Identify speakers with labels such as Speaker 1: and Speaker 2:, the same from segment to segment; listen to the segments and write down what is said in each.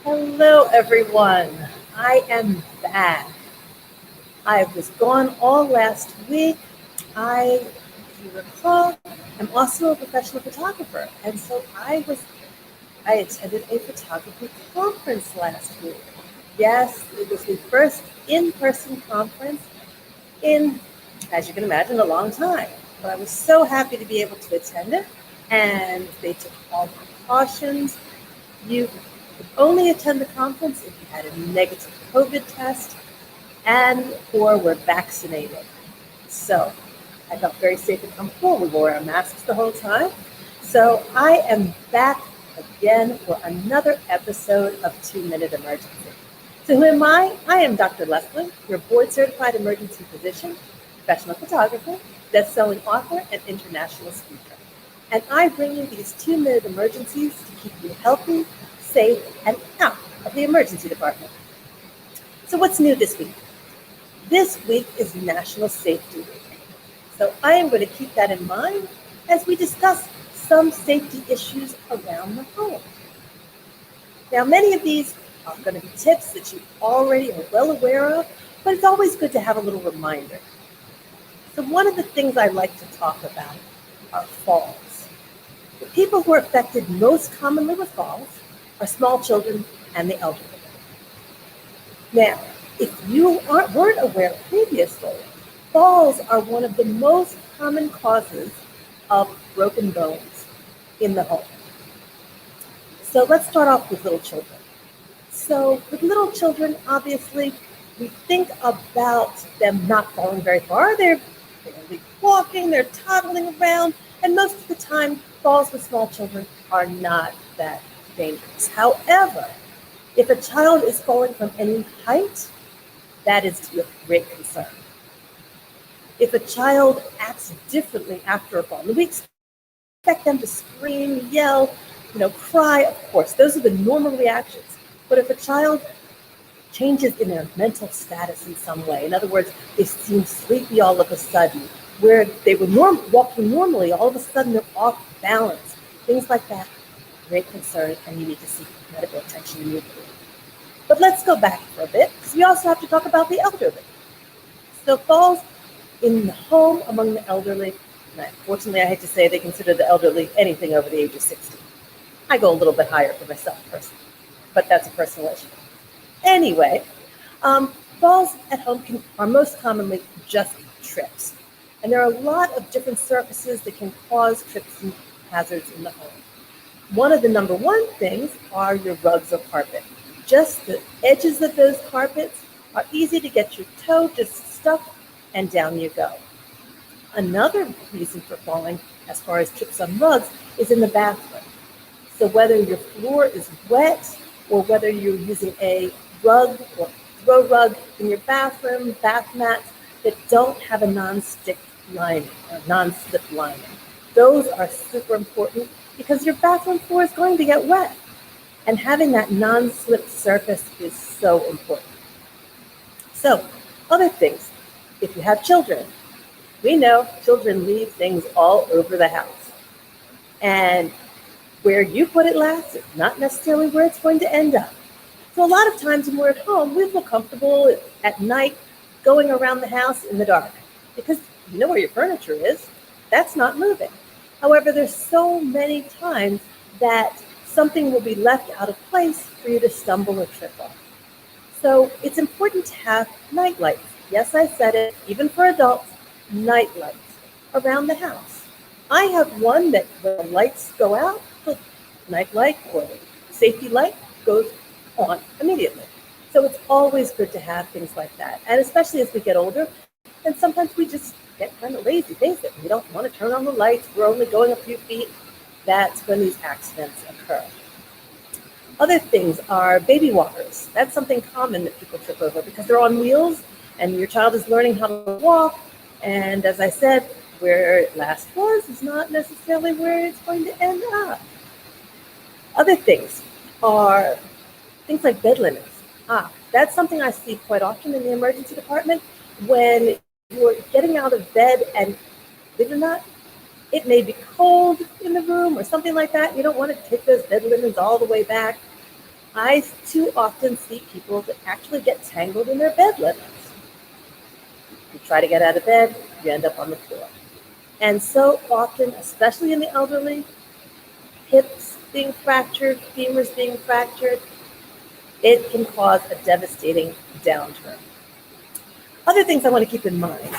Speaker 1: Hello, everyone. I am back. I was gone all last week. If you recall, am also a professional photographer, and so I attended a photography conference last week. Yes, it was the first in-person conference in, as you can imagine, a long time. But I was so happy to be able to attend it, and they took all precautions. You could only attend the conference if you had a negative COVID test and or were vaccinated. So I felt very safe and comfortable. We wore our masks the whole time. So I am back again for another episode of 2 Minute Emergency. So who am I? I am Dr. Leslie, your board certified emergency physician, professional photographer, best-selling author, and international speaker. And I bring you these 2 minute emergencies to keep you healthy, safe, and out of the emergency department. So what's new this week? This week is National Safety Week. So I am going to keep that in mind as we discuss some safety issues around the home. Now, many of these are going to be tips that you already are well aware of, but it's always good to have a little reminder. So one of the things I like to talk about are falls. The people who are affected most commonly with falls are small children and the elderly. Now, if you weren't aware previously, falls are one of the most common causes of broken bones in the home. So let's start off with little children. So with little children, obviously, we think about them not falling very far. They're walking, they're toddling around, and most of the time, falls with small children are not that dangerous. However, if a child is falling from any height, that is to be of great concern. If a child acts differently after a fall, we expect them to scream, yell, cry, of course. Those are the normal reactions. But if a child changes in their mental status in some way, in other words, they seem sleepy all of a sudden, where they were walking normally, all of a sudden they're off balance, things like that, great concern, and you need to seek medical attention immediately. But let's go back for a bit, because we also have to talk about the elderly. So falls in the home among the elderly, and unfortunately I hate to say they consider the elderly anything over the age of 60. I go a little bit higher for myself personally, but that's a personal issue. Anyway, falls at home are most commonly just trips. And there are a lot of different surfaces that can cause trips and hazards in the home. One of the number one things are your rugs or carpet. Just the edges of those carpets are easy to get your toe just stuck and down you go. Another reason for falling, as far as trips on rugs, is in the bathroom. So whether your floor is wet or whether you're using a rug or throw rug in your bathroom, bath mats that don't have a non-stick lining or non-slip lining. Those are super important because your bathroom floor is going to get wet. And having that non-slip surface is so important. So, other things, if you have children, we know children leave things all over the house. And where you put it last is not necessarily where it's going to end up. So a lot of times when we're at home, we feel comfortable at night going around the house in the dark because you know where your furniture is. That's not moving. However, there's so many times that something will be left out of place for you to stumble or trip on. So it's important to have night lights. Yes, I said it, even for adults, night lights around the house. I have one that when the lights go out, the night light or the safety light goes on immediately. So it's always good to have things like that. And especially as we get older, and sometimes we just get kind of lazy, face it. We don't want to turn on the lights. We're only going a few feet. That's when these accidents occur. Other things are baby walkers. That's something common that people trip over because they're on wheels and your child is learning how to walk. And as I said, where it last was is not necessarily where it's going to end up. Other things are things like bed linens. That's something I see quite often in the emergency department when you're getting out of bed and, believe it or not, it may be cold in the room or something like that. You don't want to take those bed linens all the way back. I too often see people that actually get tangled in their bed linens. You try to get out of bed, you end up on the floor. And so often, especially in the elderly, hips being fractured, femurs being fractured, it can cause a devastating downturn. Other things I want to keep in mind,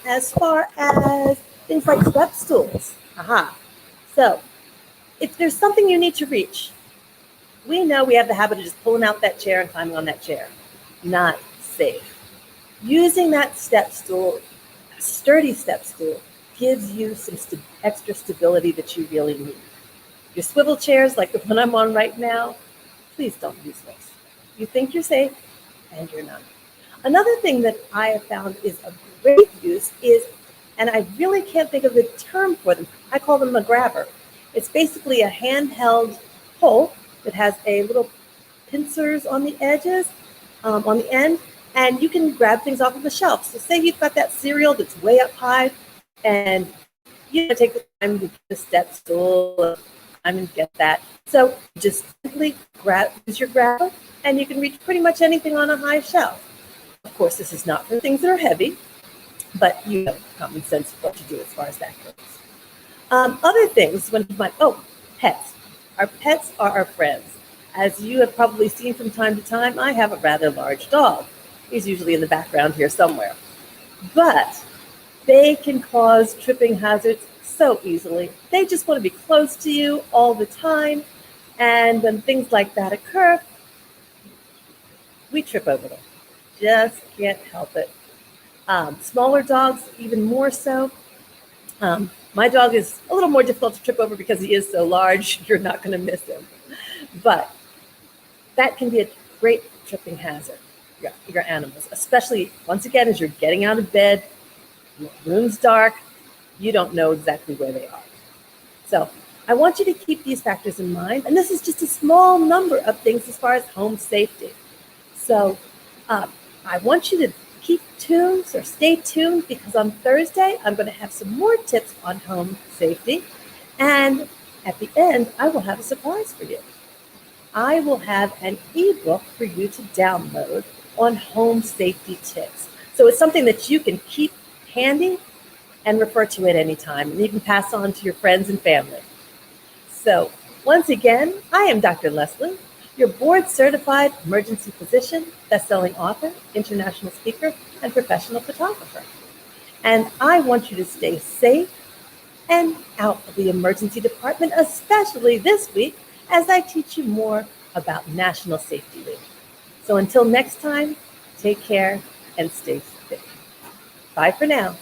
Speaker 1: as far as things like step stools. So if there's something you need to reach, we know we have the habit of just pulling out that chair and climbing on that chair. Not safe. Using that step stool, a sturdy step stool, gives you some extra stability that you really need. Your swivel chairs, like the one I'm on right now, please don't use those. You think you're safe, and you're not. Another thing that I have found is a great use is, and I really can't think of the term for them, I call them a grabber. It's basically a handheld pole that has a little pincers on the edges, on the end, and you can grab things off of the shelf. So say you've got that cereal that's way up high, and you take the time to get the step stool, and get that. So just simply use your grabber, and you can reach pretty much anything on a high shelf. Of course, this is not for things that are heavy, but you know common sense of what to do as far as that goes. Other things, pets. Our pets are our friends. As you have probably seen from time to time, I have a rather large dog. He's usually in the background here somewhere. But they can cause tripping hazards so easily. They just want to be close to you all the time. And when things like that occur, we trip over them. Just can't help it. Smaller dogs, even more so. My dog is a little more difficult to trip over because he is so large. You're not going to miss him. But that can be a great tripping hazard, your animals, especially, once again, as you're getting out of bed, your room's dark, you don't know exactly where they are. So I want you to keep these factors in mind. And this is just a small number of things as far as home safety. So I want you to stay tuned, because on Thursday, I'm going to have some more tips on home safety. And at the end, I will have a surprise for you. I will have an ebook for you to download on home safety tips. So it's something that you can keep handy and refer to at any time, and even pass on to your friends and family. So once again, I am Dr. Leslie, your board-certified emergency physician, best-selling author, international speaker, and professional photographer. And I want you to stay safe and out of the emergency department, especially this week, as I teach you more about National Safety Week. So until next time, take care and stay safe. Bye for now.